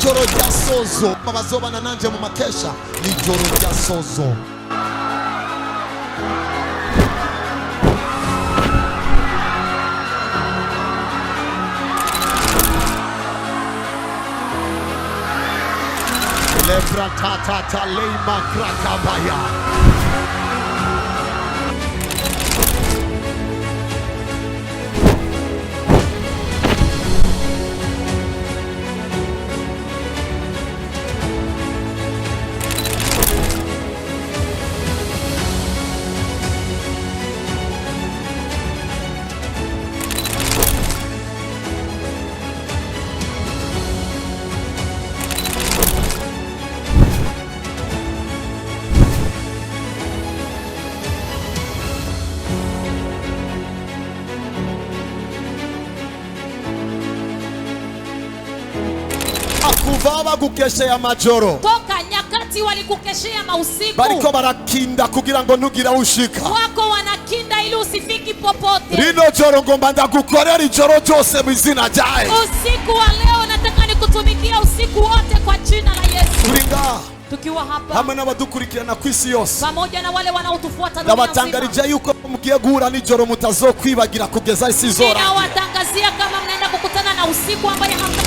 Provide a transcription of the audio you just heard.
ijoro rya sozo babazobana nanje mu makesha ijoro rya sozo. Lebra tata leima krakabaya. Akuvaba gukeshea majoro. Toka nyakati walikukeshea mausiku. Bariko barakinda kugira ngo ntugira ushika. Wako wanakinda ili usifiki popote. Rino joro ngomba ndagukorera ijoro ryose mu izina ryawe. Usiku wa leo nataka nikutumikia usiku wote kwa jina la Yesu. Turinga. Tukiwa hapa hamwe n'abadukurikirana ku isi yose pamoja na wale wanaotufuata dunia nzima. Nabatangarije yuko mugiye guhura n'ijoro mutazokwibagira kugeza isi izora. Ninawatangazia kama mnaenda kukutana na usiku ambaye hamta